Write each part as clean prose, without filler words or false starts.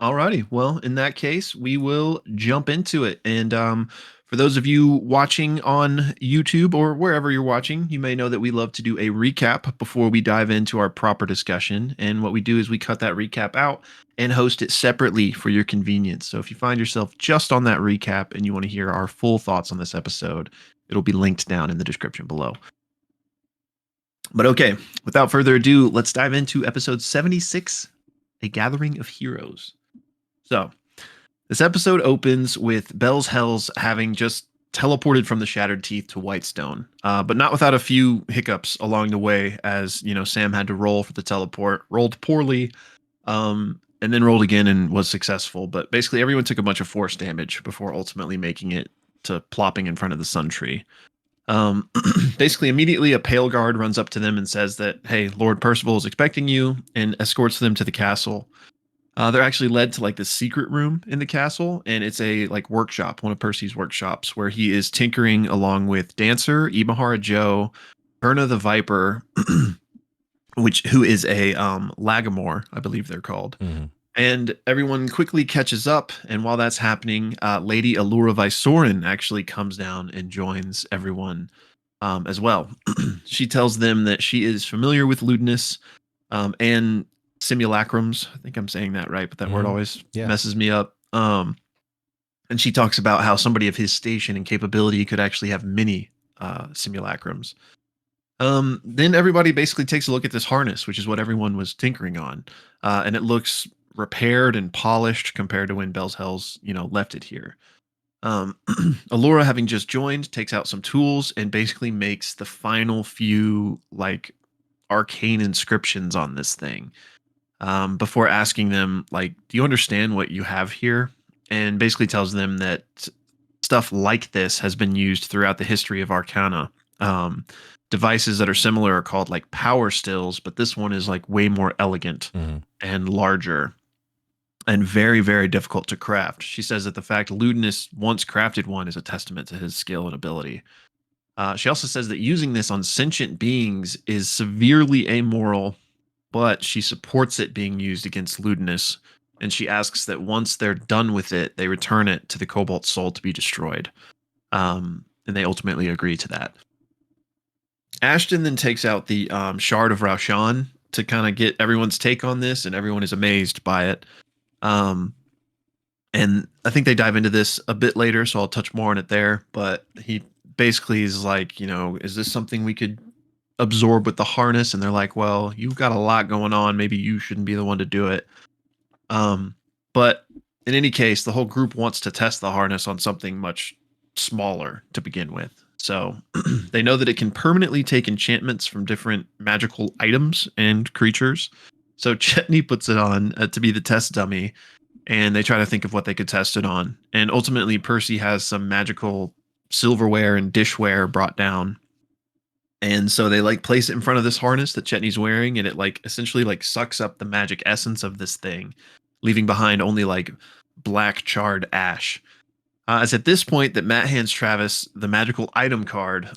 Alrighty. Well, in that case, we will jump into it. And for those of you watching on YouTube or wherever you're watching, you may know that we love to do a recap before we dive into our proper discussion. And what we do is we cut that recap out and host it separately for your convenience. So if you find yourself just on that recap and you want to hear our full thoughts on this episode, it'll be linked down in the description below. But okay, without further ado, let's dive into episode 76, A Gathering of Heroes. So, this episode opens with Bell's Hells having just teleported from the Shattered Teeth to Whitestone, but not without a few hiccups along the way. As you know, Sam had to roll for the teleport, rolled poorly, and then rolled again and was successful. But basically, everyone took a bunch of force damage before ultimately making it to plopping in front of the Sun Tree. Basically, immediately a pale guard runs up to them and says that, "Hey, Lord Percival is expecting you," and escorts them to the castle. They're actually led to like the secret room in the castle, and it's a like workshop, one of Percy's workshops, where he is tinkering along with Dancer, Imahara Joe, Perna the Viper, who is a Lagamore, I believe they're called. Mhm. And everyone quickly catches up, and while that's happening, Lady Allura Vysoren actually comes down and joins everyone as well. She tells them that she is familiar with Ludinus and simulacrums. I think I'm saying that right, but that word always Yeah. messes me up. And she talks about how somebody of his station and capability could actually have many simulacrums. Then everybody basically takes a look at this harness, which is what everyone was tinkering on, and it looks repaired and polished compared to when Bell's Hells, left it here. Allura, having just joined, takes out some tools and basically makes the final few like arcane inscriptions on this thing. Before asking them, like, do you understand what you have here? And basically tells them that stuff like this has been used throughout the history of Arcana. Devices that are similar are called like power stills, but this one is like way more elegant and larger and very, very difficult to craft. She says that the fact Ludinus once crafted one is a testament to his skill and ability. She also says that using this on sentient beings is severely amoral, but she supports it being used against Ludinus, and she asks that once they're done with it, they return it to the Cobalt Soul to be destroyed. And they ultimately agree to that. Ashton then takes out the Shard of Raushan to kind of get everyone's take on this, and everyone is amazed by it. And I think they dive into this a bit later, so I'll touch more on it there. But he basically is like, is this something we could absorb with the harness? And they're like, well, you've got a lot going on, maybe you shouldn't be the one to do it. But in any case, the whole group wants to test the harness on something much smaller to begin with. So they know that it can permanently take enchantments from different magical items and creatures. So Chetney puts it on to be the test dummy, and they try to think of what they could test it on. And ultimately, Percy has some magical silverware and dishware brought down. And so they like place it in front of this harness that Chetney's wearing, and it like essentially like sucks up the magic essence of this thing, leaving behind only like black charred ash. It's at this point that Matt hands Travis the magical item card,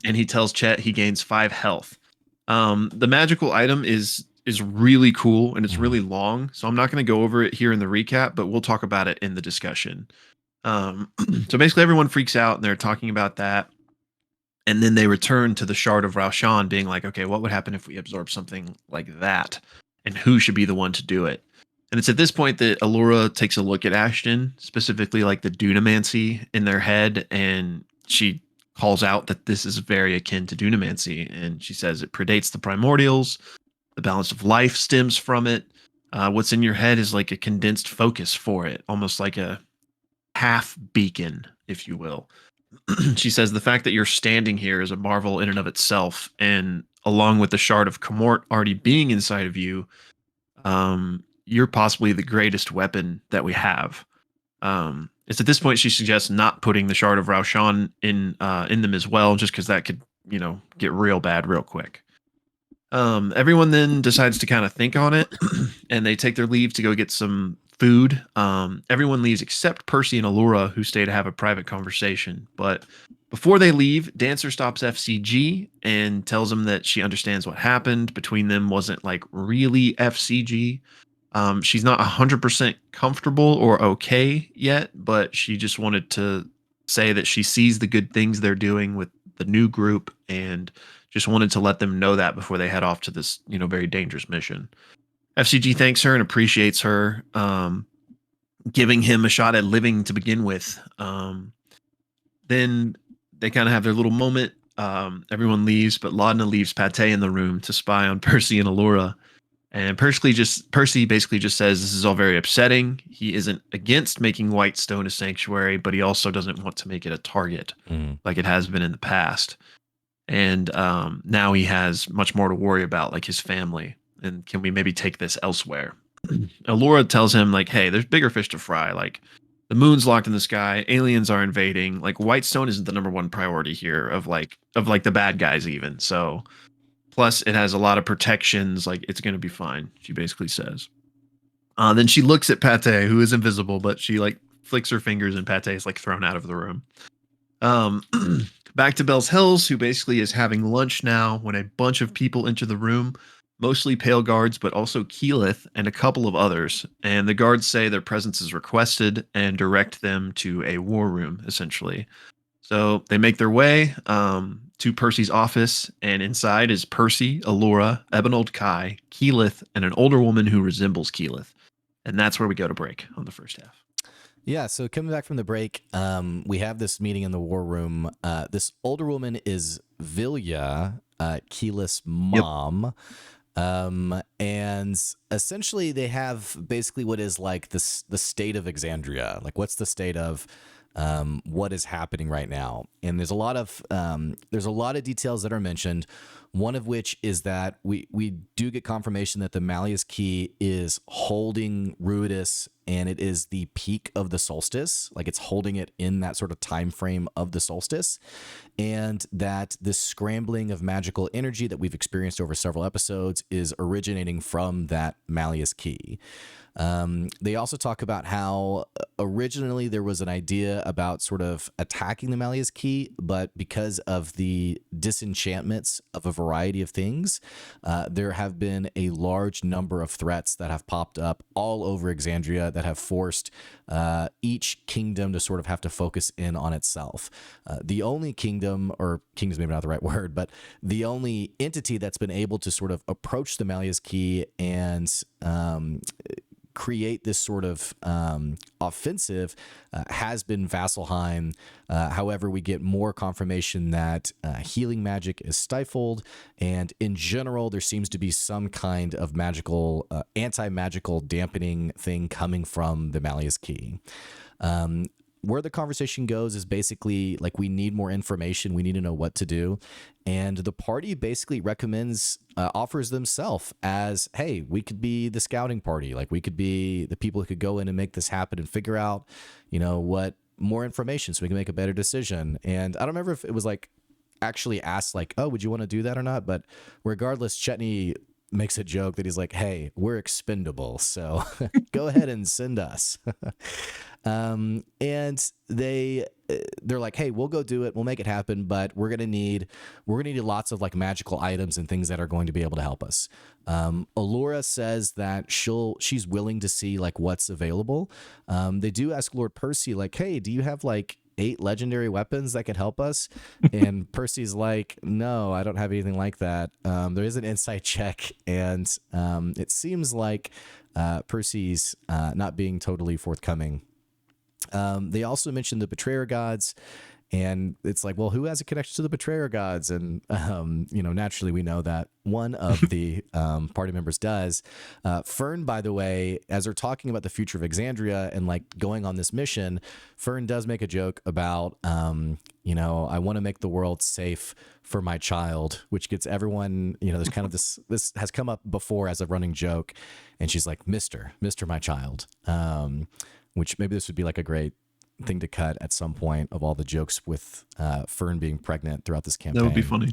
and he tells Chet he gains 5 health. The magical item is really cool, and it's really long, so I'm not going to go over it here in the recap, but we'll talk about it in the discussion. So basically everyone freaks out, and they're talking about that. And then they return to the Shard of Raushan being like, okay, what would happen if we absorb something like that? And who should be the one to do it? And it's at this point that Allura takes a look at Ashton, specifically like the Dunamancy in their head, and she calls out that this is very akin to Dunamancy. And she says it predates the primordials. The balance of life stems from it. What's in your head is like a condensed focus for it, almost like a half beacon, if you will. She says the fact that you're standing here is a marvel in and of itself, and along with the Shard of Comort already being inside of you, you're possibly the greatest weapon that we have. It's at this point she suggests not putting the Shard of Raushan in them as well, just because that could, get real bad real quick. Everyone then decides to kind of think on it, and they take their leave to go get some food. Everyone leaves except Percy and Allura, who stay to have a private conversation. But before they leave, Dancer stops FCG and tells him that she understands what happened between them wasn't like really FCG. She's not 100% comfortable or okay yet, but she just wanted to say that she sees the good things they're doing with the new group and just wanted to let them know that before they head off to this, very dangerous mission. FCG thanks her and appreciates her, giving him a shot at living to begin with. Then they kind of have their little moment. Everyone leaves, but Laudna leaves Pate in the room to spy on Percy and Allura. And Percy basically just says this is all very upsetting. He isn't against making Whitestone a sanctuary, but he also doesn't want to make it a target like it has been in the past. And now he has much more to worry about, like his family. And can we maybe take this elsewhere? Allura tells him, like, hey, there's bigger fish to fry. Like, the moon's locked in the sky, aliens are invading. Like, Whitestone isn't the number one priority here of the bad guys even. So plus it has a lot of protections. Like, it's going to be fine, she basically says. Then she looks at Pate, who is invisible, but she like flicks her fingers and Pate is like thrown out of the room. Back to Bell's Hills, who basically is having lunch now when a bunch of people enter the room, mostly Pale Guards, but also Keyleth and a couple of others. And the guards say their presence is requested and direct them to a war room, essentially. So they make their way to Percy's office, and inside is Percy, Allura, Ebenold Kai, Keyleth, and an older woman who resembles Keyleth. And that's where we go to break on the first half. Yeah, so coming back from the break, we have this meeting in the war room. This older woman is Vilya, Keyleth's mom. Yep. And essentially they have basically what is like the state of Exandria. Like, what's the state of what is happening right now? And there's a lot of details that are mentioned. One of which is that we do get confirmation that the Malleus Key is holding Ruidus, and it is the peak of the solstice. Like, it's holding it in that sort of time frame of the solstice, and that this scrambling of magical energy that we've experienced over several episodes is originating from that Malleus Key. They also talk about how originally there was an idea about sort of attacking the Malleus Key, but because of the disenchantments of a variety of things, there have been a large number of threats that have popped up all over Exandria that have forced each kingdom to sort of have to focus in on itself. The only kingdom, or kingdom is maybe not the right word, but the only entity that's been able to sort of approach the Malleus Key and create this sort of offensive has been Vasselheim. However, we get more confirmation that healing magic is stifled, and in general, there seems to be some kind of magical, anti-magical dampening thing coming from the Malleus Key. Where the conversation goes is basically like, we need more information. We need to know what to do. And the party basically offers themselves as, hey, we could be the scouting party. Like, we could be the people who could go in and make this happen and figure out, what more information so we can make a better decision. And I don't remember if it was like actually asked like, oh, would you want to do that or not? But regardless, Chetney makes a joke that he's like, hey, we're expendable, so go ahead and send us. And they're like, hey, we'll go do it. We'll make it happen. But we're going to need lots of like magical items and things that are going to be able to help us. Allura says that she's willing to see like what's available. They do ask Lord Percy like, hey, do you have like 8 legendary weapons that could help us? And Percy's like, no, I don't have anything like that. There is an insight check, and it seems like Percy's not being totally forthcoming. They also mentioned the Betrayer Gods, and it's like, well, who has a connection to the Betrayer Gods? And, naturally we know that one of the party members does. Fern, by the way, as they're talking about the future of Exandria and like going on this mission, Fern does make a joke about, I want to make the world safe for my child, which gets everyone, there's kind of this has come up before as a running joke. And she's like, Mr. my child, which maybe this would be like a great thing to cut at some point of all the jokes with Fern being pregnant throughout this campaign. That would be funny.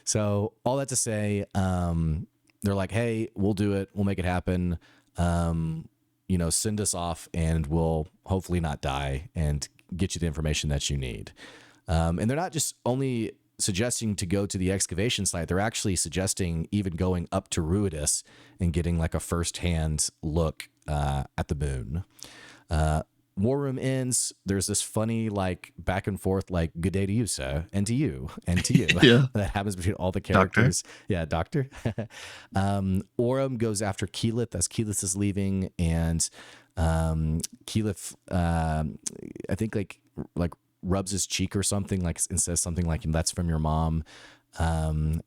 So all that to say, they're like, hey, we'll do it. We'll make it happen. Send us off and we'll hopefully not die and get you the information that you need. And they're not just only suggesting to go to the excavation site. They're actually suggesting even going up to Ruidus and getting like a firsthand look at the moon. War room ends. There's this funny like back and forth like good day to you, sir, and to you, and to you. Yeah. That happens between all the characters. Doctor. Yeah, doctor. Orem goes after Keyleth as Keyleth is leaving, and Keyleth, I think like rubs his cheek or something, like, and says something like, "That's from your mom." And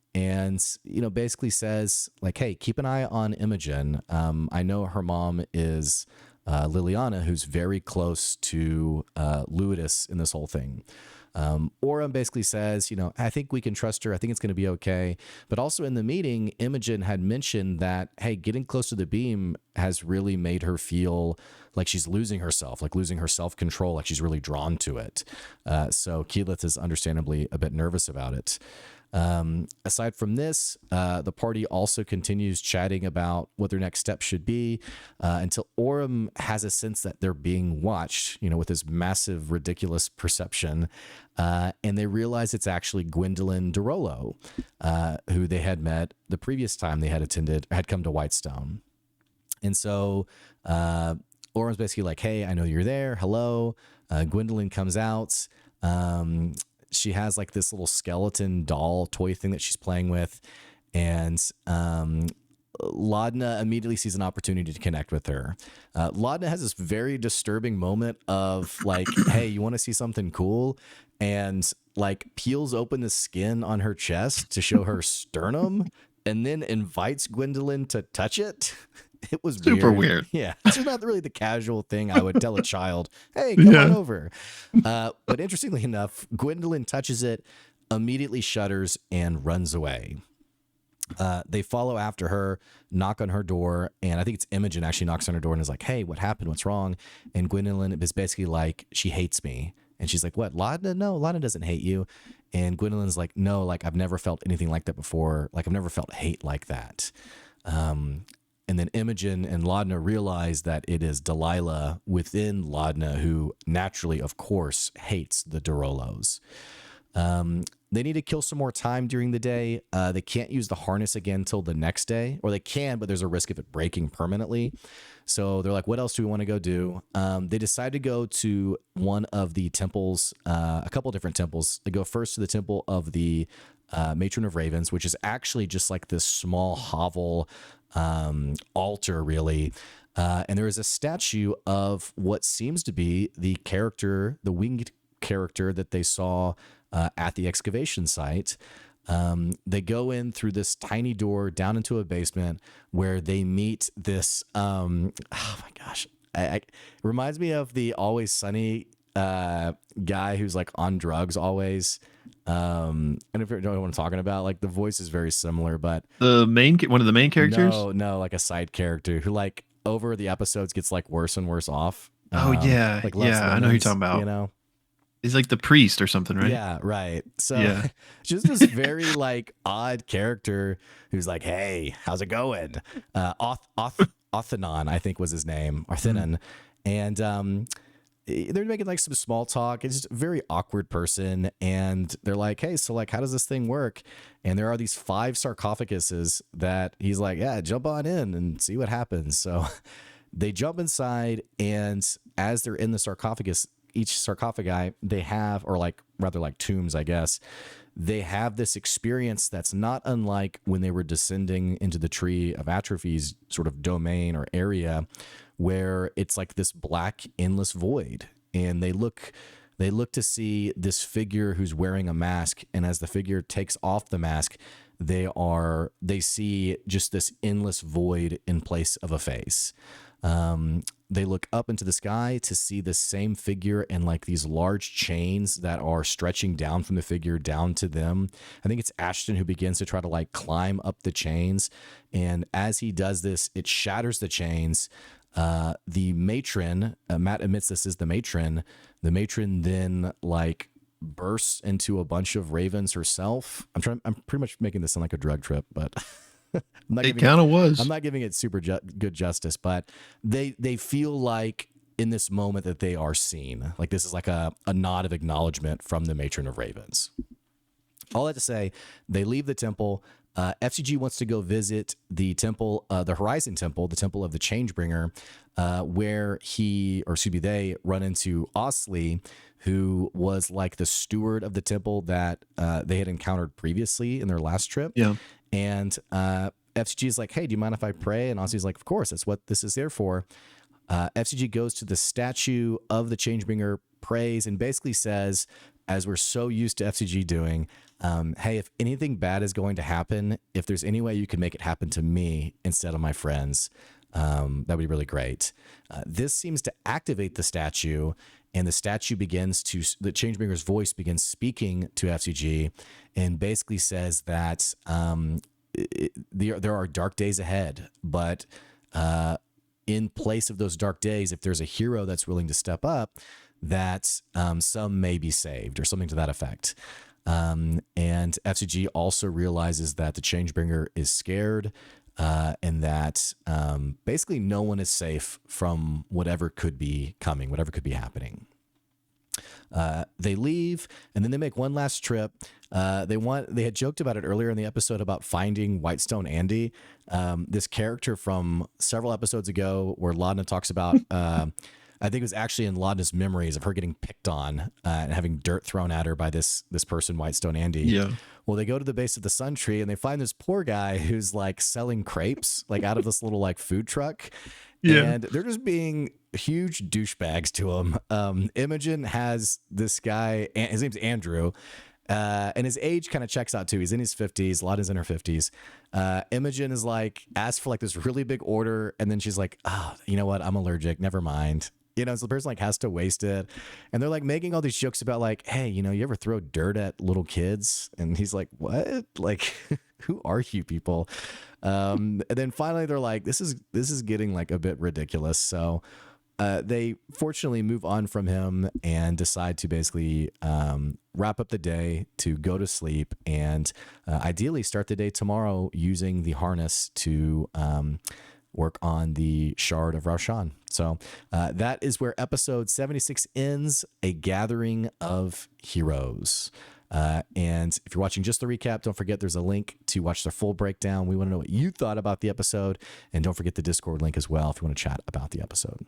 basically says like, "Hey, keep an eye on Imogen. I know her mom is Liliana, who's very close to Luidus in this whole thing." Orem basically says, "I think we can trust her. I think it's going to be okay." But also in the meeting, Imogen had mentioned that, hey, getting close to the beam has really made her feel like she's losing herself, like losing her self-control, like she's really drawn to it. So Keyleth is understandably a bit nervous about it. Aside from this, the party also continues chatting about what their next steps should be until Orem has a sense that they're being watched, with this massive, ridiculous perception. And they realize it's actually Gwendolyn DeRollo, who they had met the previous time they had come to Whitestone. And so Orem's basically like, "Hey, I know you're there. Hello." Gwendolyn comes out. She has like this little skeleton doll toy thing that she's playing with. And Laudna immediately sees an opportunity to connect with her. Laudna has this very disturbing moment of like, "Hey, you want to see something cool?" And like peels open the skin on her chest to show her sternum and then invites Gwendolyn to touch it. It was super weird. Yeah. It's not really the casual thing I would tell a child, "Hey, come on over." But interestingly enough, Gwendolyn touches it, immediately shudders, and runs away. They follow after her, knock on her door, and I think it's Imogen actually knocks on her door and is like, "Hey, what happened? What's wrong?" And Gwendolyn is basically like, "She hates me." And she's like, "What, Laudna? No, Laudna doesn't hate you." And Gwendolyn's like, "No, like I've never felt anything like that before. Like I've never felt hate like that." And then Imogen and Laudna realize that it is Delilah within Laudna who naturally, of course, hates the DeRollos. They need to kill some more time during the day. They can't use the harness again till the next day, or they can, but there's a risk of it breaking permanently. So they're like, "What else do we want to go do?" They decide to go to one of the temples, a couple different temples. They go first to the temple of the Matron of Ravens, which is actually just like this small hovel altar, really. And there is a statue of what seems to be the winged character that they saw at the excavation site. They go in through this tiny door down into a basement where they meet this. Oh my gosh, it reminds me of the Always Sunny guy who's like on drugs always. And if you don't know what I'm talking about, like the voice is very similar, but one of the main characters. No, like a side character who like over the episodes gets like worse and worse off. Oh yeah, like yeah, I know who you're talking about. He's like the priest or something, right? Yeah, right. So just this very like odd character who's like, "Hey, how's it going?" Othenon, I think was his name, Arthenon. And they're making like some small talk. It's just a very awkward person. And they're like, "Hey, so like, how does this thing work?" And there are these 5 sarcophaguses that he's like, "Yeah, jump on in and see what happens." So they jump inside, and as they're in the sarcophagus, each sarcophagi they have, or like rather like tombs, I guess, they have this experience that's not unlike when they were descending into the Tree of Atrophy's sort of domain or area, where it's like this black endless void, and they look to see this figure who's wearing a mask, and as the figure takes off the mask, they see just this endless void in place of a face. They look up into the sky to see the same figure and like these large chains that are stretching down from the figure down to them. I think it's Ashton who begins to try to like climb up the chains. And as he does this, it shatters the chains. The matron, Matt admits this is the matron. The matron then like bursts into a bunch of ravens herself. I'm pretty much making this sound like a drug trip, but it kind of was. I'm not giving it super good justice, but they feel like in this moment that they are seen. Like this is like a nod of acknowledgement from the matron of ravens. All that to say, they leave the temple. FCG wants to go visit the temple, the Horizon Temple, the Temple of the Changebringer, where they run into Osley, who was like the steward of the temple that they had encountered previously in their last trip. Yeah. And FCG is like, hey, do you mind if I pray? And Osley's like, of course, that's what this is there for. FCG goes to the statue of the Changebringer, prays, and basically says, as we're so used to FCG doing, hey, if anything bad is going to happen, if there's any way you can make it happen to me instead of my friends, that'd be really great. This seems to activate the statue, and the statue the Changebringer's voice begins speaking to FCG and basically says that there are dark days ahead, but in place of those dark days, if there's a hero that's willing to step up, that some may be saved, or something to that effect. And FCG also realizes that the Changebringer is scared, and that basically no one is safe from whatever could be coming, whatever could be happening. They leave, and then they make one last trip. They had joked about it earlier in the episode about finding Whitestone Andy, this character from several episodes ago where Laudna talks about, I think it was actually in Laudna's memories of her getting picked on and having dirt thrown at her by this person, Whitestone Andy. Yeah. Well, they go to the base of the Sun Tree and they find this poor guy who's like selling crepes, like out of this little like food truck. Yeah. And they're just being huge douchebags to him. Imogen has this guy, his name's Andrew, and his age kind of checks out too. He's in his 50s. Laudna's in her 50s. Imogen is like, asked for like this really big order. And then she's like, oh, you know what? I'm allergic. Never mind. So the person like has to waste it. And they're like making all these jokes about like, hey, you ever throw dirt at little kids? And he's like, what? Like, who are you people? And then finally they're like, this is getting like a bit ridiculous. So they fortunately move on from him and decide to basically wrap up the day, to go to sleep, and ideally start the day tomorrow using the harness to work on the Shard of Roshan. So that is where episode 76 ends, A Gathering of Heroes. And if you're watching just the recap, don't forget there's a link to watch the full breakdown. We want to know what you thought about the episode, and don't forget the Discord link as well if you want to chat about the episode.